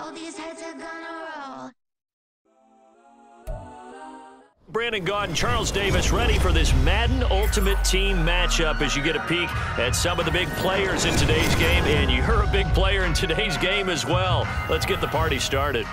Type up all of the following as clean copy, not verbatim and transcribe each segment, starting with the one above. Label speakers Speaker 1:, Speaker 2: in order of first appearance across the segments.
Speaker 1: All these heads are gonna roll.
Speaker 2: Brandon Gaudin, Charles Davis ready for this Madden Ultimate Team matchup as you get a peek at some of the big players in today's game, and you're a big player in today's game as well. Let's get the party started.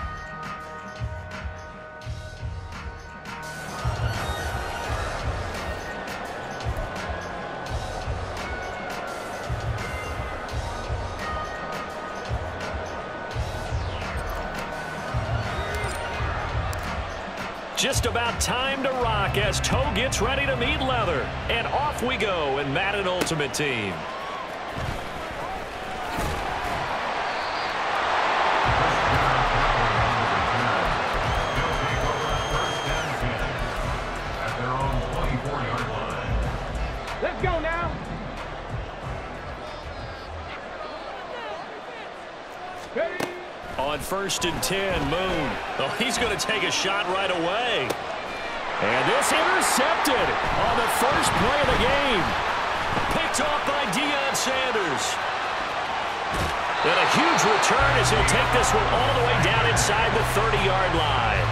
Speaker 2: Just about time to rock as toe gets ready to meet leather. And off we go in Madden Ultimate Team.
Speaker 3: Let's go now. Ready?
Speaker 2: On 1st and 10, Moon. Oh, he's going to take a shot right away. And this intercepted on the first play of the game. Picked off by Deion Sanders. And a huge return as he'll take this one all the way down inside the 30-yard line.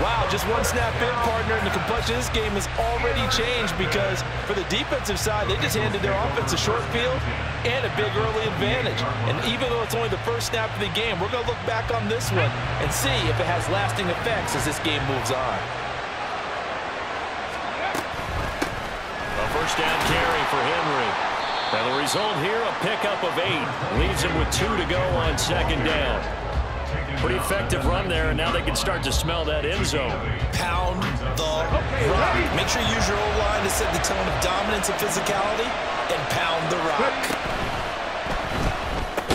Speaker 4: Wow, just one snap in, partner, and the complexion of this game has already changed because for the defensive side, they just handed their offense a short field and a big early advantage. And even though it's only the first snap of the game, we're going to look back on this one and see if it has lasting effects as this game moves on.
Speaker 2: A first down carry for Henry. And the result here, a pickup of 8. Leaves him with 2 to go on 2nd down. Pretty effective run there, and now they can start to smell that end zone.
Speaker 4: Pound the rock. Make sure you use your O-line to set the tone of dominance and physicality, and pound the rock.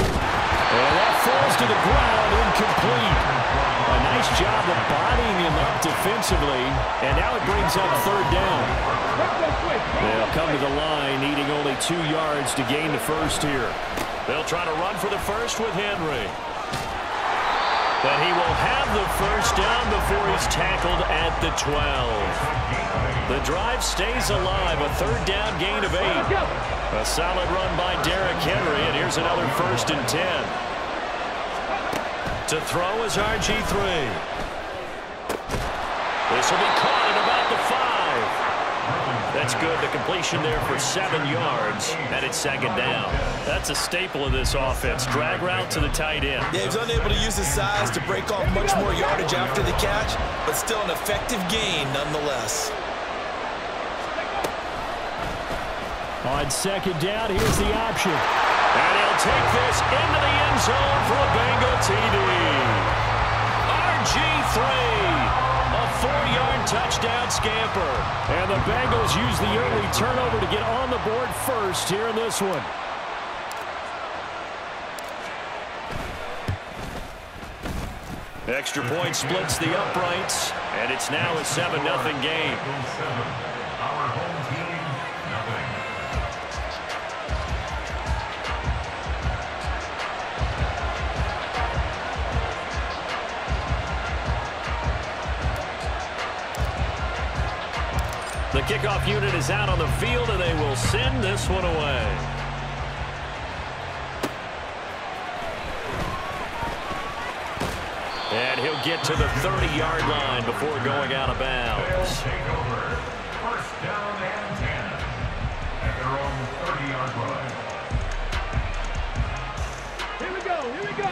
Speaker 2: And that falls to the ground, incomplete. A nice job of bodying him up defensively, and now it brings up 3rd down. They'll come to the line, needing only 2 yards to gain the first here. They'll try to run for the first with Henry. But he will have the first down before he's tackled at the 12. The drive stays alive, a 3rd down gain of 8. A solid run by Derrick Henry, and here's another 1st and 10. To throw is RG3. This will be caught at about the 5. That's good. The completion there for 7 yards, and it's 2nd down. That's a staple of this offense. Drag route to the tight end.
Speaker 4: Yeah, he was unable to use his size to break off much more yardage after the catch, but still an effective gain nonetheless.
Speaker 2: On 2nd down, here's the option. And he'll take this into the end zone for a Bengal TD. RG3. A 4-yard touchdown scamper. And the Bengals use the early turnover to get on the board first here in this one. Extra point splits the uprights, and it's now a 7-0 game. The kickoff unit is out on the field, and they will send this one away. And he'll get to the 30-yard line before going out of bounds.
Speaker 5: First down and 10 at their own 30-yard line. Here we go.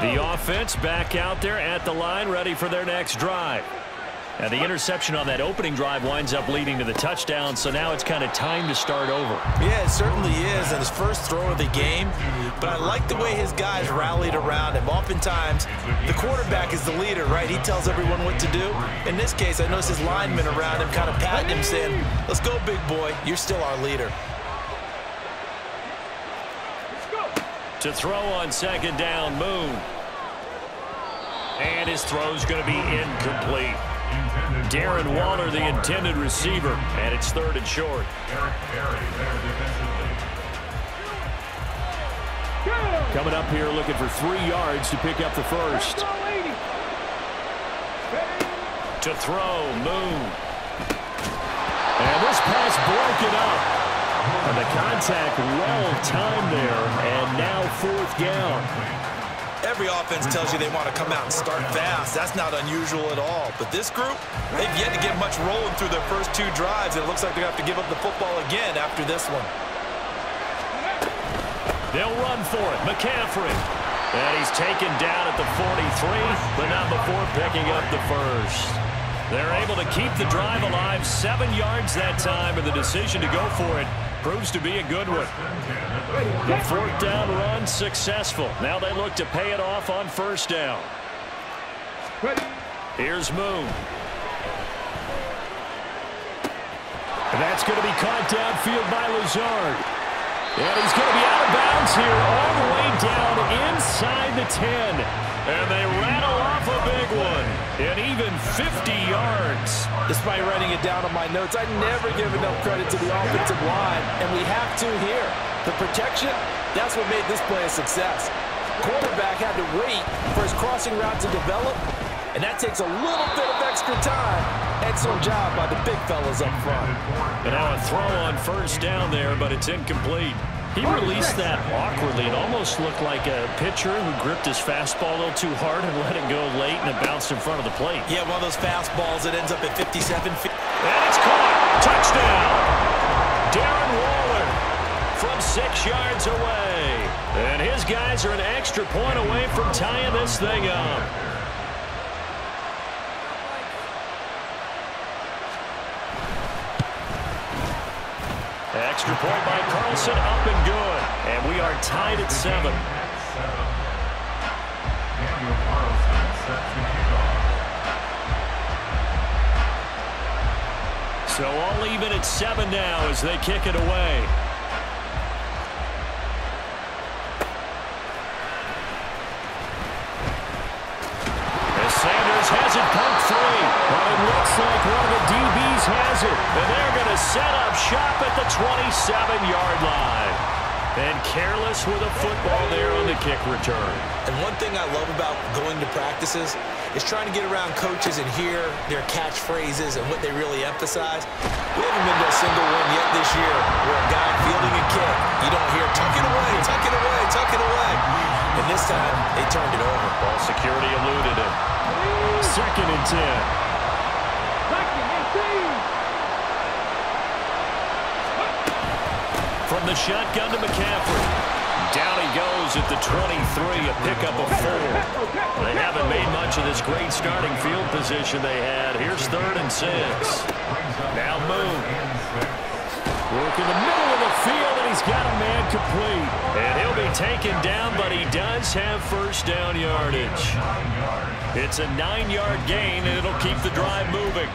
Speaker 2: The offense back out there at the line, ready for their next drive. And the interception on that opening drive winds up leading to the touchdown, so now it's kind of time to start over.
Speaker 4: Yeah, it certainly is, and his first throw of the game. But I like the way his guys rallied around him. Oftentimes, the quarterback is the leader, right? He tells everyone what to do. In this case, I noticed his linemen around him kind of patting him, saying, "Let's go, big boy. You're still our leader."
Speaker 2: To throw on 2nd down, Moon. And his throw's going to be incomplete. Darren Waller, the intended receiver, and it's 3rd and short. Coming up here looking for 3 yards to pick up the first. To throw, Moon. And this pass broken up. And the contact well timed there, and now 4th down.
Speaker 4: Every offense tells you they want to come out and start fast. That's not unusual at all. But this group, they've yet to get much rolling through their first 2 drives, and it looks like they're going to have to give up the football again after this one.
Speaker 2: They'll run for it. McCaffrey. And he's taken down at the 43, but not before picking up the first. They're able to keep the drive alive. 7 yards that time, and the decision to go for it proves to be a good one. The 4th down run successful. Now they look to pay it off on 1st down. Here's Moon. And that's going to be caught downfield by Lazard. And he's going to be out of bounds here all the way down inside the 10. And they rattle off a big one. And even 50 yards.
Speaker 4: Despite writing it down on my notes, I never give enough credit to the offensive line. And we have to here. The protection, that's what made this play a success. Quarterback had to wait for his crossing route to develop. And that takes a little bit of extra time. Excellent job by the big fellas up front.
Speaker 2: And now a throw on 1st down there, but it's incomplete. He released that awkwardly. It almost looked like a pitcher who gripped his fastball a little too hard and let it go late, and it bounced in front of the plate.
Speaker 4: Yeah, one of those fastballs that ends up at 57 feet.
Speaker 2: And it's caught. Touchdown. Darren Waller from 6 yards away. And his guys are an extra point away from tying this thing up. Extra point by Carlson, up and good. And we are tied at 7. So all even at 7 now as they kick it away. As Sanders has it pumped free. But it looks like one of the DBs has it. And they're going to set up shop at the 27-yard line. And careless with a football there on the kick return.
Speaker 4: And one thing I love about going to practices is trying to get around coaches and hear their catchphrases and what they really emphasize. We haven't been to a single one yet this year where a guy fielding a kick, you don't hear, tuck it away, tuck it away, tuck it away. And this time, they turned it over.
Speaker 2: Ball security eluded it. 2nd and 10. From the shotgun to McCaffrey. Down he goes at the 23, a pickup of 4. They haven't made much of this great starting field position they had. Here's 3rd and 6. Now Moon. Work in the middle of the field, and he's got a man complete. And he'll be taken down, but he does have 1st down yardage. It's a 9-yard gain, and it'll keep the drive moving.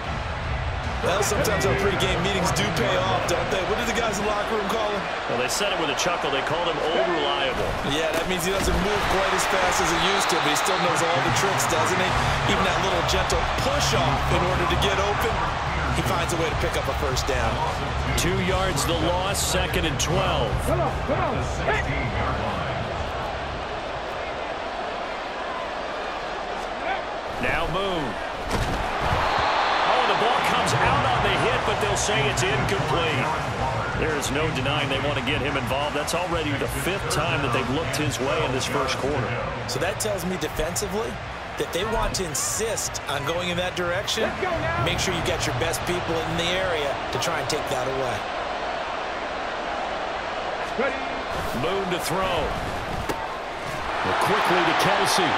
Speaker 4: Well, sometimes our pregame meetings do pay off, don't they? What did the guys in the locker room call him?
Speaker 2: Well, they said it with a chuckle. They called him Old Reliable.
Speaker 4: Yeah, that means he doesn't move quite as fast as he used to, but he still knows all the tricks, doesn't he? Even that little gentle push-off in order to get open, he finds a way to pick up a 1st down.
Speaker 2: 2 yards the loss, 2nd and 12.
Speaker 3: Come on, come on. Hey.
Speaker 2: Now Moon. The ball comes out on the hit, but they'll say it's incomplete. There is no denying they want to get him involved. That's already the 5th time that they've looked his way in this 1st quarter.
Speaker 4: So that tells me defensively that they want to insist on going in that direction. Make sure you got your best people in the area to try and take that away.
Speaker 2: Moon to throw. Quickly to Kelsey.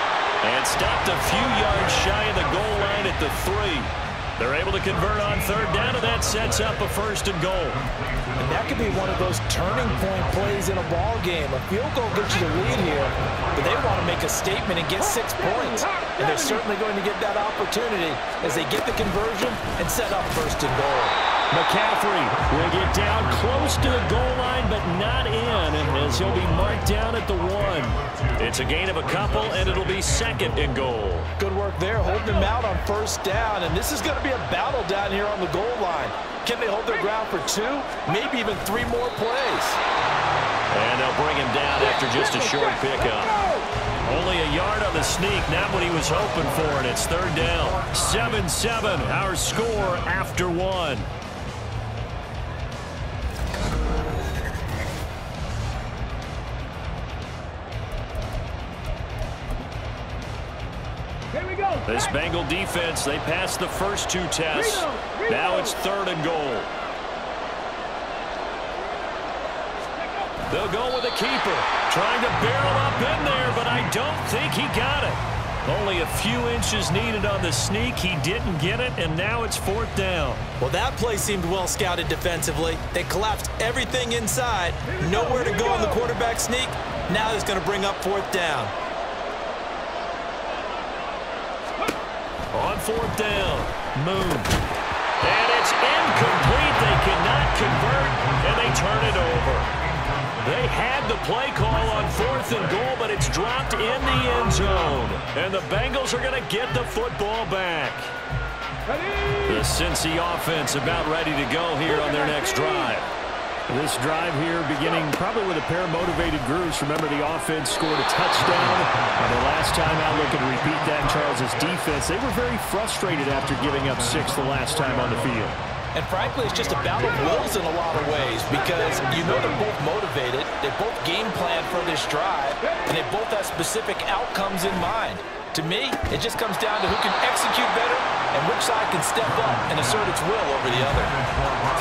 Speaker 2: And stopped a few yards shy of the goal line at the 3. They're able to convert on 3rd down, and that sets up a 1st and goal.
Speaker 4: And that could be one of those turning point plays in a ball game. A field goal gets you the lead here, but they want to make a statement and get 6 points. And they're certainly going to get that opportunity as they get the conversion and set up 1st and goal.
Speaker 2: McCaffrey will get down close to the goal line, but not in, as he'll be marked down at the 1. It's a gain of a couple, and it'll be 2nd and goal.
Speaker 4: Good work there, holding them out on 1st down, and this is going to be a battle down here on the goal line. Can they hold their ground for 2, maybe even 3 more plays?
Speaker 2: And they'll bring him down after just a short pickup. Only a yard on the sneak, not what he was hoping for, and it's 3rd down. 7-7, our score after 1.
Speaker 3: Here we go.
Speaker 2: This Bengal defense, they passed the first two tests. Now it's 3rd and goal. They'll go with a keeper. Trying to barrel up in there, but I don't think he got it. Only a few inches needed on the sneak. He didn't get it, and now it's 4th down.
Speaker 4: Well, that play seemed well scouted defensively. They collapsed everything inside. Nowhere to go on the quarterback sneak. Now it's going to bring up 4th down.
Speaker 2: On 4th down, Moon. And it's incomplete. They cannot convert, and they turn it over. They had the play call on 4th and goal, but it's dropped in the end zone. And the Bengals are going to get the football back. The Cincy offense about ready to go here on their next drive. This drive here beginning probably with a pair of motivated grooves. Remember, the offense scored a touchdown. And the last time out, looking to repeat that in Charles' defense, they were very frustrated after giving up 6 the last time on the field.
Speaker 4: And frankly, it's just a battle of wills in a lot of ways because you know they're both motivated, they both game plan for this drive, and they both have specific outcomes in mind. To me, it just comes down to who can execute better and which side can step up and assert its will over the other.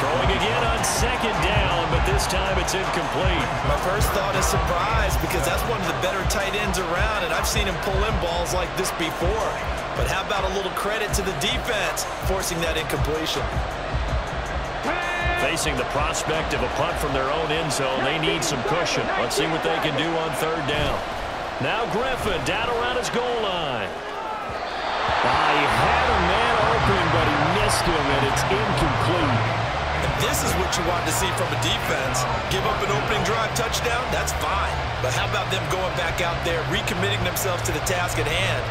Speaker 2: Throwing again on 2nd down, but this time it's incomplete.
Speaker 4: My first thought is surprise because that's one of the better tight ends around, and I've seen him pull in balls like this before. But how about a little credit to the defense forcing that incompletion?
Speaker 2: Facing the prospect of a punt from their own end zone, they need some cushion. Let's see what they can do on 3rd down. Now Griffin down around his goal line. He had a man open, but he missed him, and it's incomplete.
Speaker 4: And this is what you want to see from a defense. Give up an opening drive touchdown, that's fine. But how about them going back out there, recommitting themselves to the task at hand,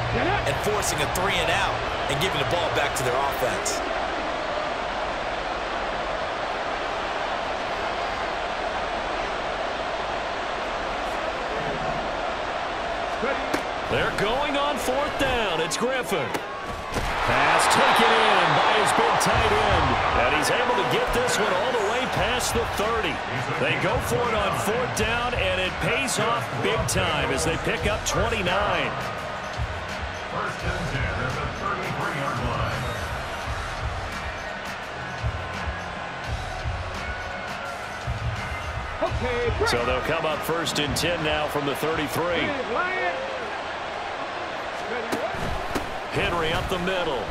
Speaker 4: and forcing a 3 and out, and giving the ball back to their offense?
Speaker 2: They're going on 4th down. It's Griffin. Pass taken in by his big tight end. And he's able to get this one all the way past the 30. They go for it on 4th down, and it pays off big time as they pick up 29.
Speaker 5: 1st and 10 at the 33-yard line.
Speaker 3: Okay.
Speaker 2: So they'll come up 1st and 10 now from the 33. Henry up the middle.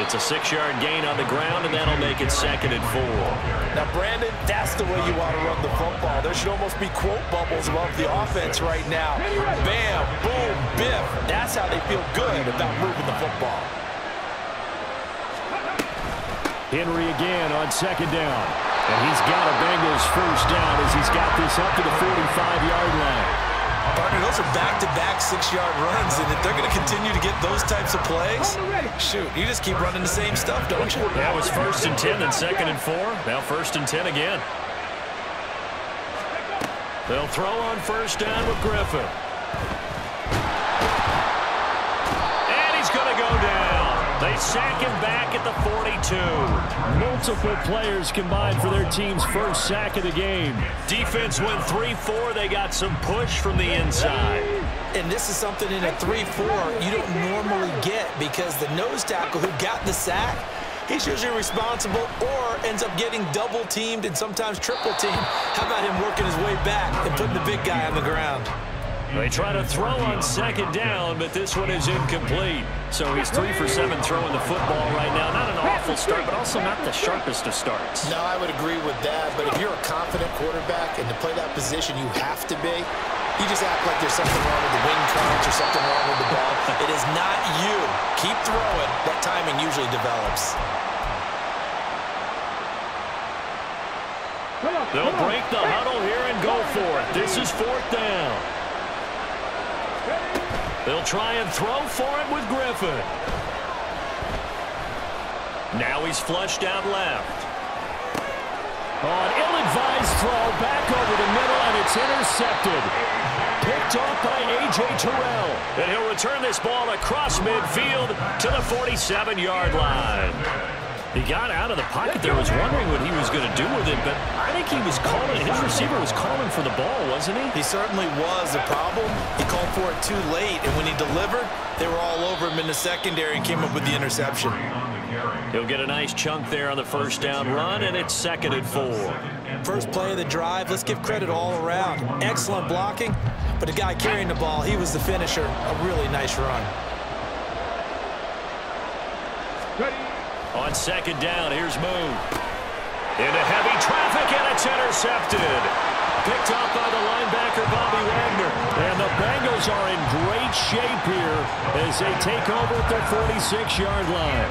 Speaker 2: It's a 6-yard gain on the ground, and that'll make it 2nd and 4.
Speaker 4: Now, Brandon, that's the way you want to run the football. There should almost be quote bubbles above the offense right now. Bam, boom, biff. That's how they feel good about moving the football.
Speaker 2: Henry again on 2nd down. And he's got a Bengals 1st down as he's got this up to the 45-yard line.
Speaker 4: Partner, those are back-to-back 6-yard runs, and if they're going to continue to get those types of plays, shoot, you just keep running the same stuff, don't you?
Speaker 2: That was 1st and 10, then 2nd and 4. Now 1st and 10 again. They'll throw on 1st down with Griffin. And he's going to go down. They sack him back at the 42. Multiple players combined for their team's 1st sack of the game. Defense went 3-4. They got some push from the inside.
Speaker 4: And this is something in a 3-4 you don't normally get because the nose tackle who got the sack, he's usually responsible or ends up getting double-teamed and sometimes triple-teamed. How about him working his way back and putting the big guy on the ground?
Speaker 2: They try to throw on 2nd down, but this one is incomplete. So he's 3 for 7 throwing the football right now. Not an awful start, but also not the sharpest of starts.
Speaker 6: No, I would agree with that. But if you're a confident quarterback and to play that position, you have to be. You just act like there's something wrong with the wing crunch or something wrong with the ball.
Speaker 4: It is not you. Keep throwing. That timing usually develops.
Speaker 2: They'll break the huddle here and go for it. This is 4th down. They'll try and throw for it with Griffin. Now he's flushed out left. On ill-advised throw, back over the middle, and it's intercepted. Picked off by A.J. Terrell. And he'll return this ball across midfield to the 47-yard line. He got out of the pocket there, was wondering what he was going to do with it, but I think he was calling, his receiver was calling for the ball, wasn't he?
Speaker 4: He certainly was. The problem, he called
Speaker 6: for it too late, and when he delivered, they were all over him in the secondary and came up with the interception.
Speaker 2: He'll get a nice chunk there on the first down run, and it's 2nd and 4.
Speaker 6: First play of the drive, let's give credit all around. Excellent blocking, but the guy carrying the ball, he was the finisher. A really nice run.
Speaker 2: On 2nd down, here's Moon. Into heavy traffic, and it's intercepted. Picked up by the linebacker, Bobby Wagner. And the Bengals are in great shape here as they take over at their 46-yard line.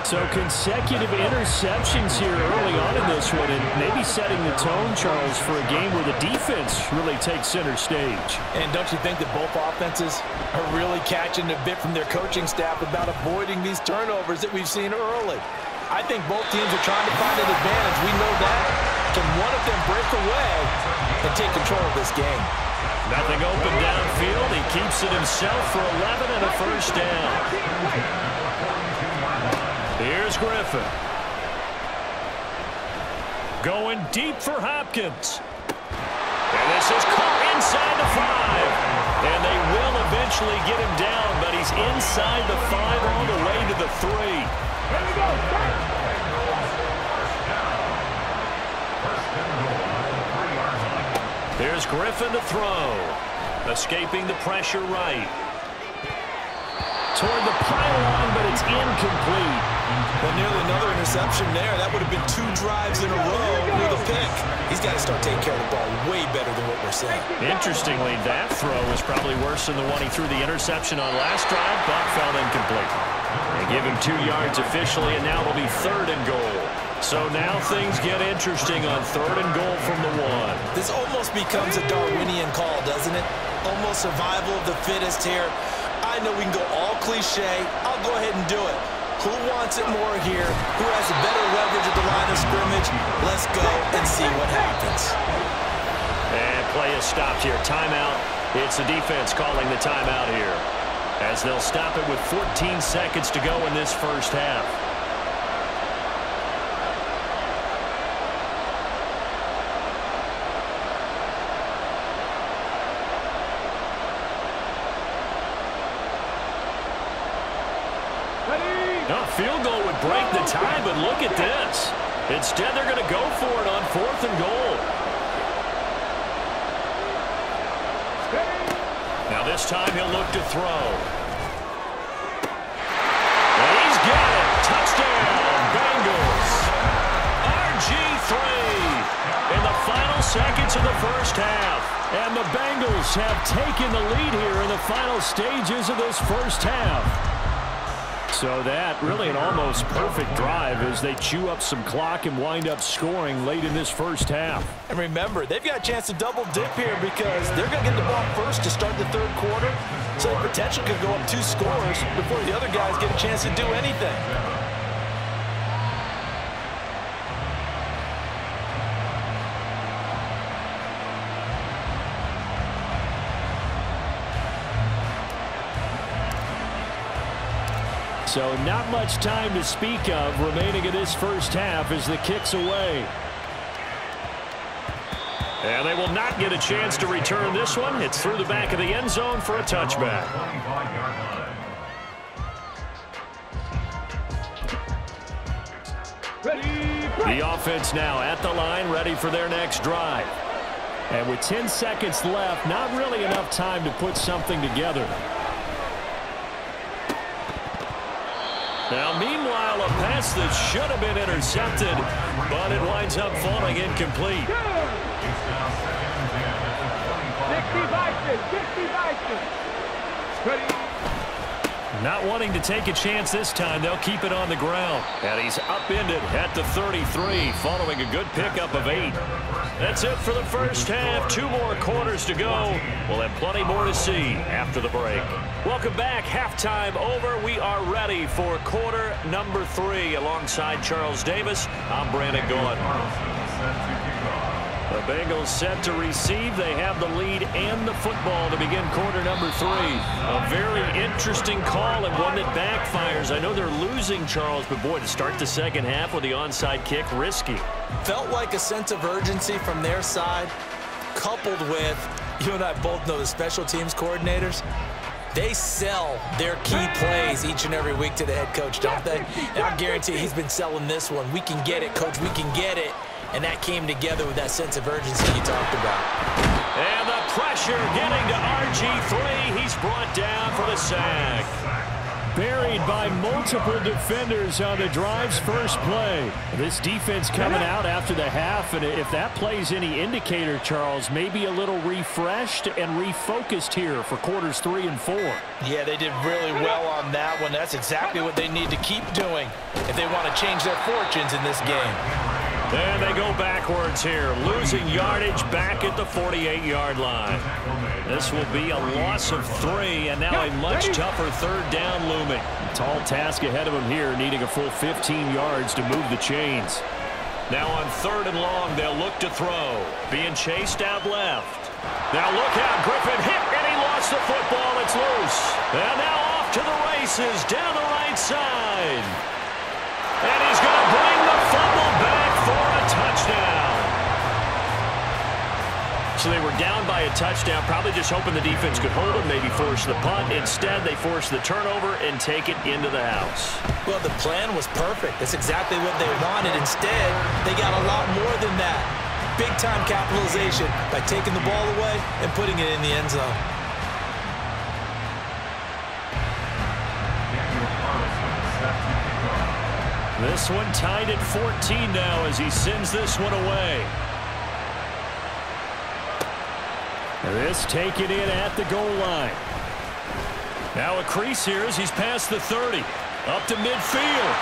Speaker 2: So consecutive interceptions here early on in this one, and maybe setting the tone, Charles, for a game where the defense really takes center stage.
Speaker 4: And don't you think that both offenses are really catching a bit from their coaching staff about avoiding these turnovers that we've seen early? I think both teams are trying to find an advantage. We know that. Can one of them break away and take control of this game?
Speaker 2: Nothing open downfield. He keeps it himself for 11 and a first down. Here's Griffin. Going deep for Hopkins. And this is caught inside the 5. And they will eventually get him down, but he's inside the 5 all the way to the 3.
Speaker 3: Here we go.
Speaker 2: There's Griffin to throw. Escaping the pressure right. Toward the pylon, but it's incomplete.
Speaker 6: Well, nearly another interception there. That would have been 2 drives in a row with a pick. He's got to start taking care of the ball way better than what we're saying.
Speaker 2: Interestingly, that throw was probably worse than the one he threw the interception on last drive, but fell incomplete. They give him 2 yards officially, and now it'll be 3rd and goal. So now things get interesting on 3rd and goal from the 1.
Speaker 6: This almost becomes a Darwinian call, doesn't it? Almost survival of the fittest here. I know we can go all cliche. I'll go ahead and do it. Who wants it more here? Who has a better leverage at the line of scrimmage? Let's go and see what happens.
Speaker 2: And play is stopped here. Timeout. It's the defense calling the timeout here, as they'll stop it with 14 seconds to go in this first half. Field goal would break the tie, but look at this. Instead, they're going to go for it on 4th and goal. Now this time he'll look to throw. And he's got it. Touchdown, Bengals. RG3 in the final seconds of the first half. And the Bengals have taken the lead here in the final stages of this first half. So that really an almost perfect drive as they chew up some clock and wind up scoring late in this first half.
Speaker 4: And remember, they've got a chance to double dip here because they're going to get the ball first to start the 3rd quarter. So the potential could go up 2 scores before the other guys get a chance to do anything.
Speaker 2: So not much time to speak of remaining in this first half as the kick's away. And they will not get a chance to return this one. It's through the back of the end zone for a touchback. The offense now at the line, ready for their next drive. And with 10 seconds left, not really enough time to put something together. Now, meanwhile, a pass that should have been intercepted, but it winds up falling incomplete.
Speaker 3: 60
Speaker 2: Not wanting to take a chance this time, they'll keep it on the ground. And he's upended at the 33, following a good pickup of 8. That's it for the first half. 2 more quarters to go. We'll have plenty more to see after the break. Welcome back. Halftime over. We are ready for quarter number 3. Alongside Charles Davis, I'm Brandon Gaudin. The Bengals set to receive. They have the lead and the football to begin quarter number 3. A very interesting call and one that backfires. I know they're losing, Charles, but boy, to start the second half with the onside kick, risky.
Speaker 6: Felt like a sense of urgency from their side, coupled with, You and I both know the special teams coordinators, they sell their key plays each and every week to the head coach, don't they? And I guarantee he's been selling this one. We can get it, coach, we can get it. And that came together with that sense of urgency you talked about.
Speaker 2: And the pressure getting to RG3. He's brought down for the sack. Buried by multiple defenders on the drive's first play. This defense coming out after the half, and if that play's any indicator, Charles, maybe a little refreshed and refocused here for quarters 3 and 4.
Speaker 6: Yeah, they did really well on that one. That's exactly what they need to keep doing if they want to change their fortunes in this game.
Speaker 2: And they go backwards here, losing yardage back at the 48-yard line. This will be a loss of 3, and now a much tougher third down looming. Tall task ahead of him here, needing a full 15 yards to move the chains. Now on 3rd and long, they'll look to throw. Being chased out left. Now look out, Griffin hit, and he lost the football. It's loose. And now off to the races, down the right side. And he's going to bring the fumble back for a touchdown. So they were down by a touchdown, probably just hoping the defense could hold them, maybe force the punt. Instead, they force the turnover and take it into the house.
Speaker 6: Well, the plan was perfect. That's exactly what they wanted. Instead, they got a lot more than that. Big-time capitalization by taking the ball away and putting it in the end zone.
Speaker 2: This one tied at 14 now as he sends this one away. This taken in at the goal line. Now a crease here as he's past the 30. Up to midfield.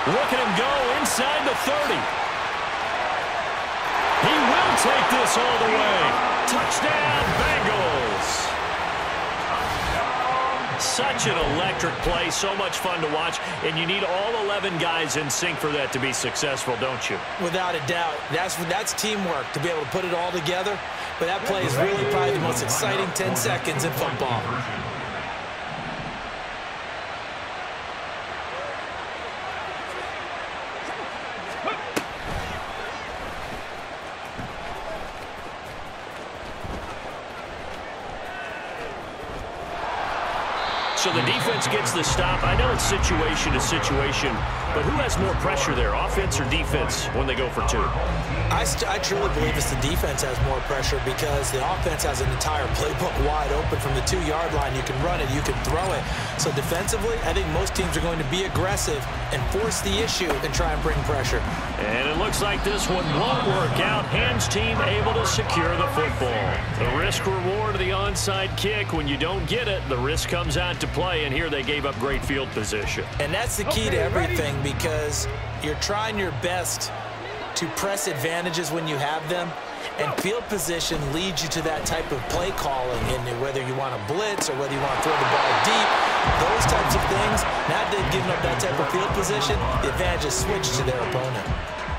Speaker 2: Look at him go inside the 30. He will take this all the way. Touchdown, Bengals. Such an electric play, so much fun to watch, and you need all 11 guys in sync for that to be successful, don't you?
Speaker 6: Without a doubt. That's teamwork, to be able to put it all together. But that play is really probably the most exciting 10 seconds in football.
Speaker 2: So the defense gets the stop. I know it's situation to situation, but who has more pressure there, offense or defense, when they go for 2?
Speaker 6: I truly believe it's the defense has more pressure because the offense has an entire playbook wide open from the 2-yard line. You can run it, you can throw it. So defensively, I think most teams are going to be aggressive and force the issue and try and bring pressure.
Speaker 2: And it looks like this one won't work out. Hands team able to secure the football. The risk-reward of the onside kick. When you don't get it, the risk comes out to play, and here they gave up great field position.
Speaker 6: And that's the key to everything because you're trying your best to press advantages when you have them, and field position leads you to that type of play calling, and whether you want to blitz or whether you want to throw the ball deep, those types of things. Now they've given up that type of field position, the advantage is switched to their opponent.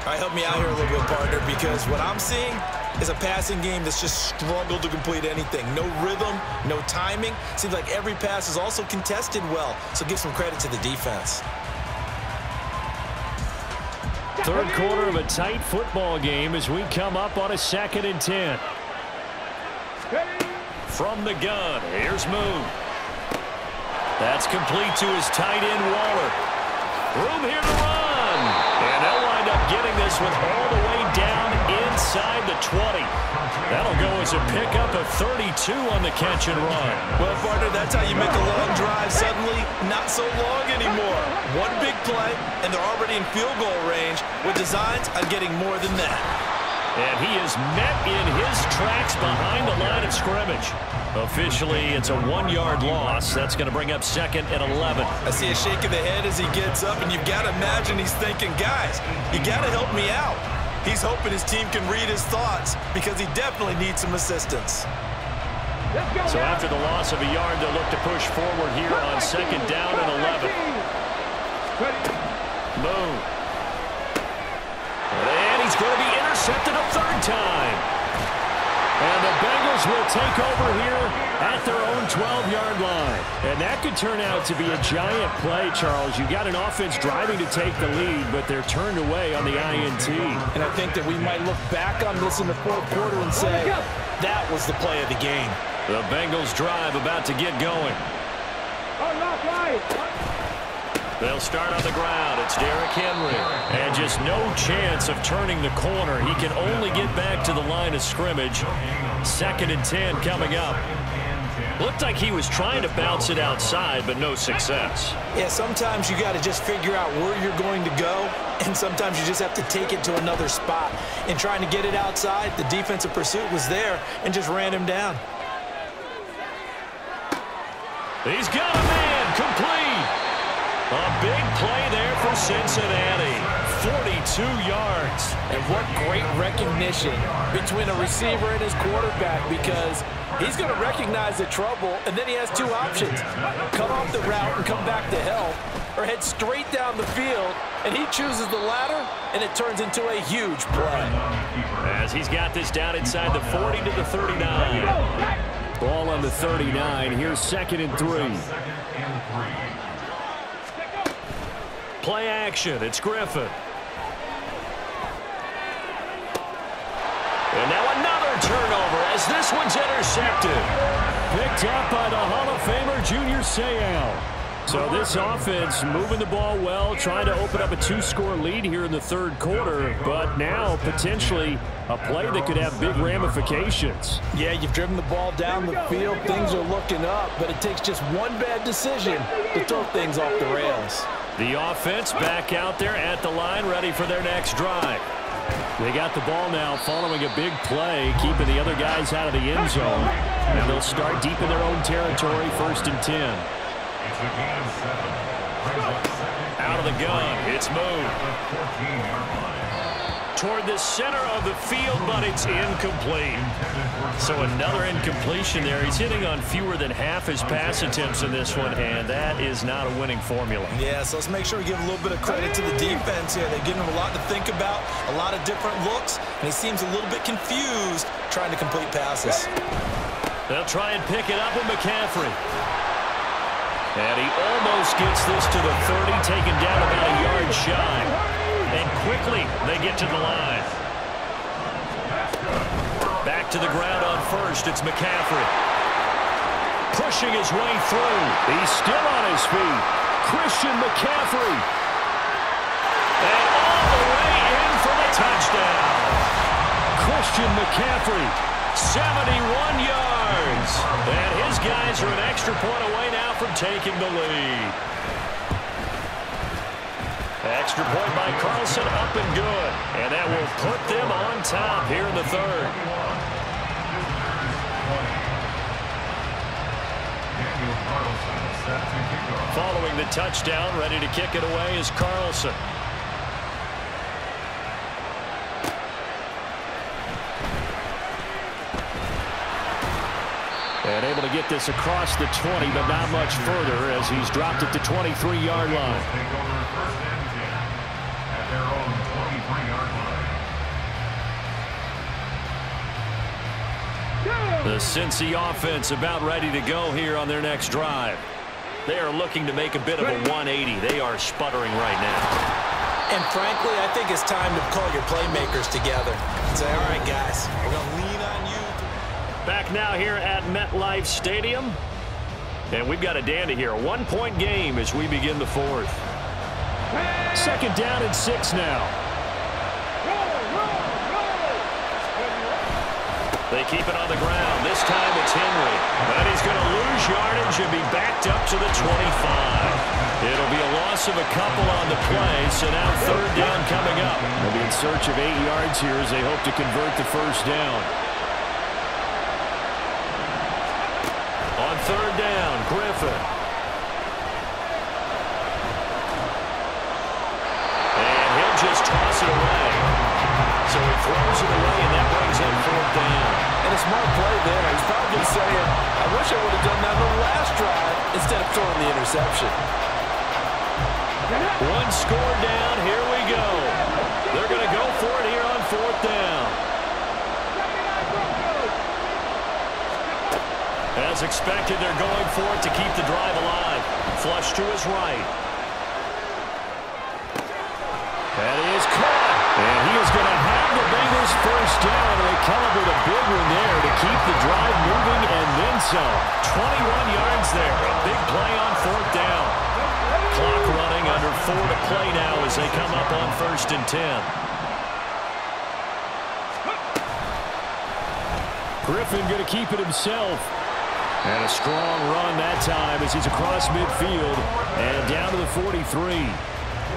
Speaker 6: All right, help me out here a little bit, partner, because what I'm seeing is a passing game that's just struggled to complete anything. No rhythm, no timing. Seems like every pass is also contested well, so give some credit to the defense.
Speaker 2: Third quarter of a tight football game as we come up on a 2nd and 10. From the gun, here's Moon. That's complete to his tight end, Waller. Room here to run. And they'll wind up getting this one all the way down inside the 20. That'll go as a pickup of 32 on the catch and run.
Speaker 6: Well, partner, that's how you make a long drive suddenly not so long anymore. One big play, and they're already in field goal range with designs on getting more than that.
Speaker 2: And he is met in his tracks behind the line of scrimmage. Officially, it's a 1-yard loss. That's going to bring up 2nd and 11.
Speaker 6: I see a shake of the head as he gets up, and you've got to imagine he's thinking, guys, you got to help me out. He's hoping his team can read his thoughts because he definitely needs some assistance.
Speaker 2: So after the loss of a yard, they'll look to push forward here on 2nd down and 11. Moon. And he's going to be intercepted a 3rd time. And the Bengals will take over here at their own 12-yard line. And that could turn out to be a giant play, Charles. You got an offense driving to take the lead, but they're turned away on the INT.
Speaker 6: And I think that we might look back on this in the 4th quarter and say, That was the play of the game.
Speaker 2: The Bengals drive about to get going. They'll start on the ground. It's Derrick Henry. And just no chance of turning the corner. He can only get back to the line of scrimmage. 2nd and 10 coming up. Looked like he was trying to bounce it outside, but no success.
Speaker 6: Yeah, sometimes you got to just figure out where you're going to go, and sometimes you just have to take it to another spot. In trying to get it outside, the defensive pursuit was there and just ran him down.
Speaker 2: He's got a man complete. A big play there for Cincinnati. 42 yards.
Speaker 4: And what great recognition between a receiver and his quarterback, because he's going to recognize the trouble, and then he has 2 options. Cut off the route and come back to help, or head straight down the field, and he chooses the latter, and it turns into a huge play.
Speaker 2: As he's got this down inside the 40 to the 39. Ball on the 39. Here's 2nd and 3. Play action. It's Griffin. And now another turnover as this one's intercepted. Picked up by the Hall of Famer Junior Seau. So this offense moving the ball well, trying to open up a 2-score lead here in the 3rd quarter, but now potentially a play that could have big ramifications.
Speaker 4: Yeah, you've driven the ball down the field. Things are looking up, but it takes just one bad decision to throw things off the rails.
Speaker 2: The offense back out there at the line, ready for their next drive. They got the ball now following a big play, keeping the other guys out of the end zone. And they'll start deep in their own territory, 1st and 10. Out of the gun, it's moved toward the center of the field, but it's incomplete. So another incompletion there. He's hitting on fewer than half his pass attempts in this one, and that is not a winning formula.
Speaker 6: Yeah, so let's make sure we give a little bit of credit to the defense here. They're giving him a lot to think about, a lot of different looks, and he seems a little bit confused trying to complete passes.
Speaker 2: They'll try and pick it up with McCaffrey. And he almost gets this to the 30, taken down about a yard shy. And quickly, they get to the line. Back to the ground on 1st, it's McCaffrey. Pushing his way through. He's still on his feet. Christian McCaffrey. And all the way in for the touchdown. Christian McCaffrey, 71 yards. And his guys are an extra point away now from taking the lead. Extra point by Carlson, up and good. And that will put them on top here in the 3rd. Following the touchdown, ready to kick it away is Carlson. And able to get this across the 20, but not much further as he's dropped it to 23-yard line. The Cincy offense about ready to go here on their next drive. They are looking to make a bit of a 180. They are sputtering right now.
Speaker 6: And frankly, I think it's time to call your playmakers together and say, all right, guys, we're going to lean on you.
Speaker 2: Back now here at MetLife Stadium. And we've got a dandy here. A 1-point game as we begin the 4th. 2nd down and 6 now. They keep it on the ground. This time it's Henry. But he's going to lose yardage and be backed up to the 25. It'll be a loss of a couple on the play, so now 3rd down coming up. They'll be in search of 8 yards here as they hope to convert the 1st down. On 3rd down, Griffin. And he'll just toss it away. So he throws it away, and that brings up 4th down.
Speaker 4: And a smart play there. He's probably saying, I wish I would have done that on the last drive instead of throwing the interception.
Speaker 2: 1 score down. Here we go. They're going to go for it here on 4th down. As expected, they're going for it to keep the drive alive. Flush to his right. That is caught. And he is going to have the Bengals 1st down. They McCullough with a big one there to keep the drive moving and then some. 21 yards there. A big play on 4th down. Clock running, under 4 to play now as they come up on 1st and 10. Griffin going to keep it himself. And a strong run that time as he's across midfield and down to the 43.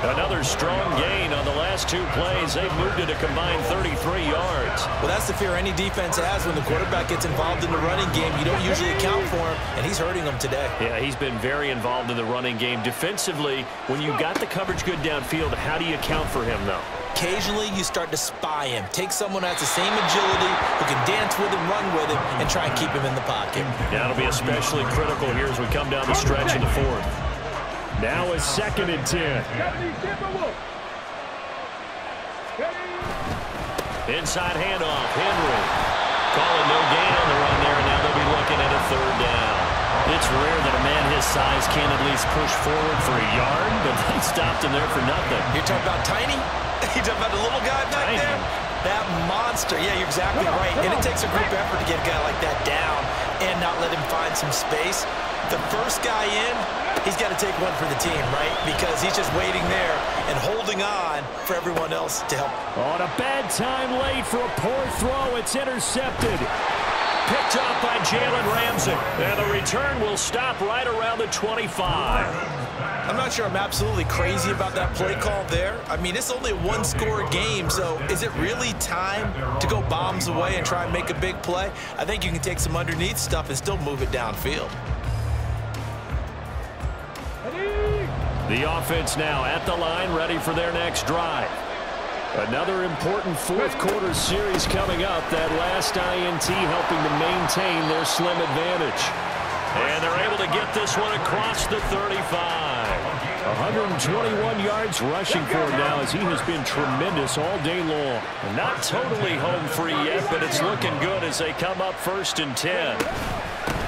Speaker 2: Another strong gain on the last 2 plays. They've moved it a combined 33 yards.
Speaker 6: Well, that's the fear any defense has when the quarterback gets involved in the running game. You don't usually account for him, and he's hurting them today.
Speaker 2: Yeah, he's been very involved in the running game. Defensively, when you got the coverage good downfield, how do you account for him, though?
Speaker 6: Occasionally, you start to spy him. Take someone who has the same agility, who can dance with him, run with him, and try and keep him in the pocket.
Speaker 2: Yeah, it'll be especially critical here as we come down the stretch in the 4th. Now a 2nd and 10. Inside handoff, Henry. Calling no gain on the run there, and now they'll be looking at a 3rd down. It's rare that a man his size can at least push forward for a yard, but they stopped him there for nothing.
Speaker 6: You're talking about tiny? You're talking about the little guy back there? That monster. Yeah, you're exactly right. And it takes a group effort to get a guy like that down and not let him find some space. The first guy in, he's got to take one for the team, right? Because he's just waiting there and holding on for everyone else to help.
Speaker 2: On a bad time late for a poor throw. It's intercepted. Picked off by Jalen Ramsey. And the return will stop right around the 25.
Speaker 6: I'm not sure I'm absolutely crazy about that play call there. I mean, it's only a 1-score game, so is it really time to go bombs away and try and make a big play? I think you can take some underneath stuff and still move it downfield.
Speaker 2: The offense now at the line, ready for their next drive. Another important 4th quarter series coming up. That last INT helping to maintain their slim advantage. And they're able to get this one across the 35. 121 yards rushing for him now as he has been tremendous all day long. Not totally home free yet, but it's looking good as they come up 1st and 10.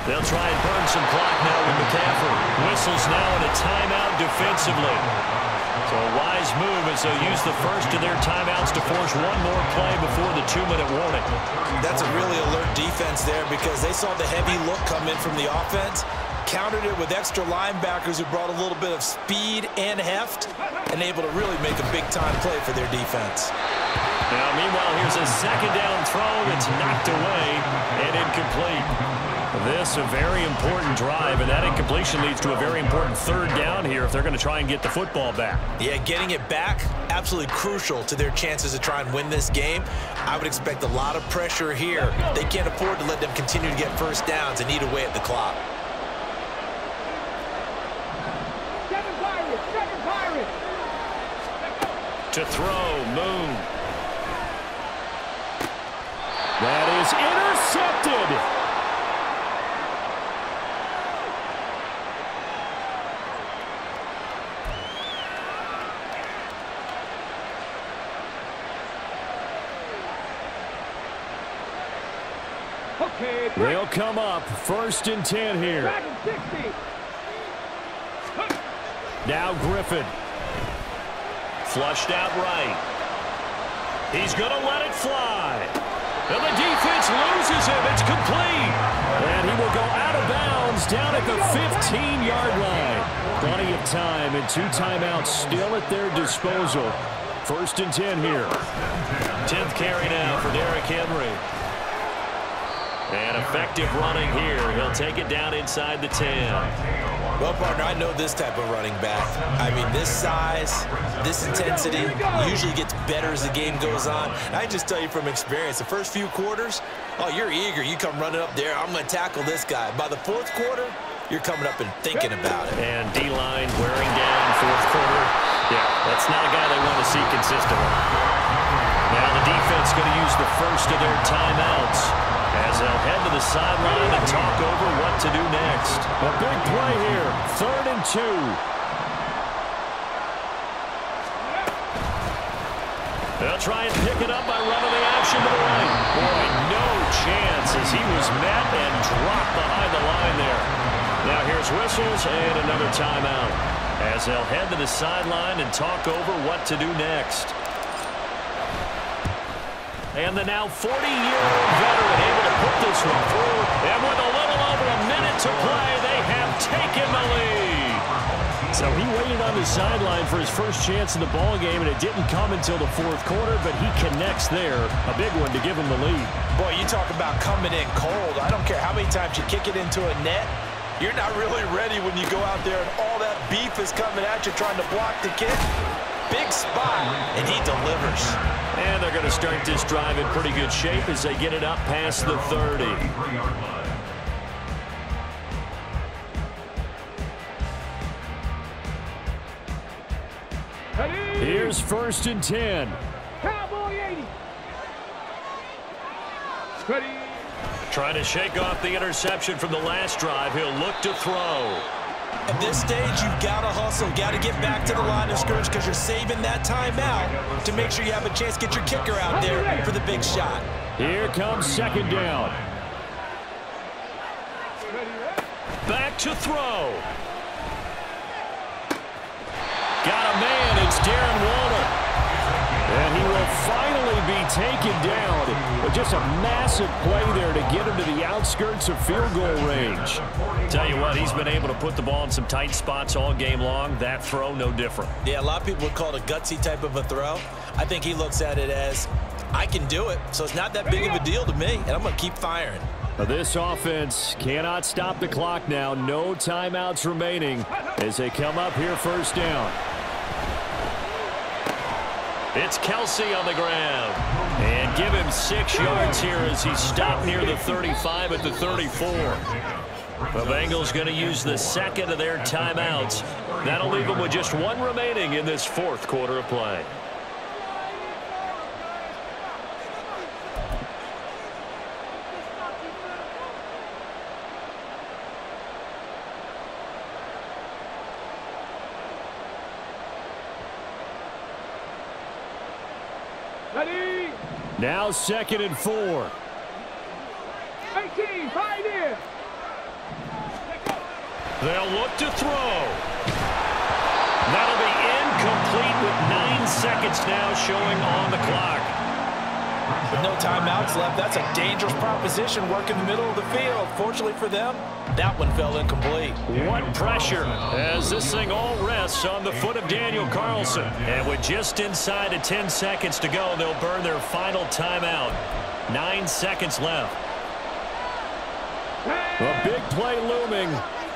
Speaker 2: They'll try and burn some clock now with McCaffrey. Whistles now in a timeout defensively. So a wise move as they'll use the first of their timeouts to force one more play before the 2-minute warning.
Speaker 6: That's a really alert defense there because they saw the heavy look come in from the offense, countered it with extra linebackers who brought a little bit of speed and heft, and able to really make a big-time play for their defense.
Speaker 2: Now, meanwhile, here's a 2nd down throw that's knocked away and incomplete. This a very important drive, and that incompletion leads to a very important 3rd down here if they're going to try and get the football back.
Speaker 6: Yeah, getting it back, absolutely crucial to their chances to try and win this game. I would expect a lot of pressure here. They can't afford to let them continue to get 1st downs and eat away at the clock.
Speaker 2: To throw, Moon. That is intercepted. They'll come up 1st and 10 here. Now Griffin. Flushed out right. He's going to let it fly. And the defense loses him. It's complete. And he will go out of bounds down at the 15-yard line. Plenty of time and 2 timeouts still at their disposal. 1st and 10 here. 10th carry now for Derrick Henry. And effective running here. He'll take it down inside the 10.
Speaker 6: Well, partner, I know this type of running back. I mean, this size, this intensity usually gets better as the game goes on. I just tell you from experience, the first few quarters, oh, you're eager. You come running up there. I'm going to tackle this guy. By the 4th quarter, you're coming up and thinking about it.
Speaker 2: And D-line wearing down 4th quarter. Yeah, that's not a guy they want to see consistently. Now the defense going to use the first of their timeouts as they'll head to the sideline and talk over what to do next. A big play here, 3rd and 2. They'll try and pick it up by running the option to the right. Boy, no chance as he was met and dropped behind the line there. Now here's whistles and another timeout as they'll head to the sideline and talk over what to do next. And the now 40-year-old veteran able to put this one through. And with a little over a minute to play, they have taken the lead. So he waited on the sideline for his first chance in the ballgame, and it didn't come until the fourth quarter, but he connects there. A big one to give him the lead.
Speaker 6: Boy, you talk about coming in cold. I don't care how many times you kick it into a net. You're not really ready when you go out there and all that beef is coming at you trying to block the kick. Big spot, and he delivers.
Speaker 2: And they're going to start this drive in pretty good shape as they get it up past the 30. Here's 1st and 10.
Speaker 3: Cowboy 80. Ready.
Speaker 2: Trying to shake off the interception from the last drive. He'll look to throw.
Speaker 6: At this stage, you've got to hustle, got to get back to the line of scrimmage because you're saving that timeout to make sure you have a chance to get your kicker out there for the big shot.
Speaker 2: Here comes 2nd down. Back to throw. Got a man. It's Darren Waller. And he will finally be taken down. But just a massive play there to get him to the outskirts of field goal range. Tell you what, he's been able to put the ball in some tight spots all game long. That throw, no different.
Speaker 6: Yeah, a lot of people would call it a gutsy type of a throw. I think he looks at it as, I can do it, so it's not that big of a deal to me, and I'm going to keep firing.
Speaker 2: This offense cannot stop the clock now. No timeouts remaining as they come up here 1st down. It's Kelsey on the ground. And give him 6 yards here as he stopped near the 35 at the 34. The Bengals going to use the 2nd of their timeouts. That'll leave them with just 1 remaining in this 4th quarter of play.
Speaker 3: Ready.
Speaker 2: Now 2nd and 4.
Speaker 3: 18, right in.
Speaker 2: They'll look to throw. That'll be incomplete with 9 seconds now showing on the clock.
Speaker 6: With no timeouts left, that's a dangerous proposition, work in the middle of the field. Fortunately for them, that one fell incomplete.
Speaker 2: What pressure as this thing all rests on the foot of Daniel Carlson. And with just inside of 10 seconds to go, they'll burn their final timeout. 9 seconds left. A big play looming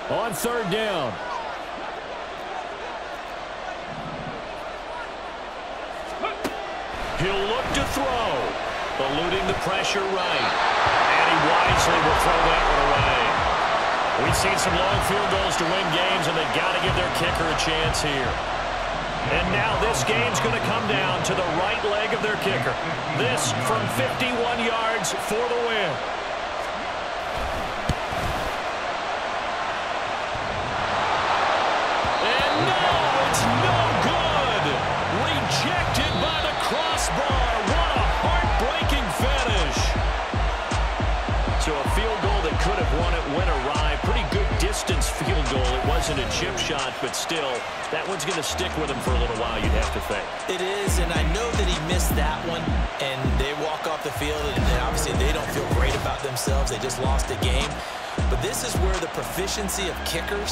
Speaker 2: on 3rd down. He'll look to throw, eluding the pressure right. And he wisely will throw that one away. We've seen some long field goals to win games, and they've got to give their kicker a chance here. And now this game's going to come down to the right leg of their kicker. This from 51 yards for the win. And no, it's no good. Rejected by the crossbar. What a heartbreaking finish. So a field goal that could have won it went awry. Pretty good distance field goal. It wasn't a chip shot, but still, that one's going to stick with him for a little while, you'd have to think.
Speaker 6: It is, and I know that he missed that one, and they walk off the field, and obviously they don't feel great about themselves. They just lost a game. But this is where the proficiency of kickers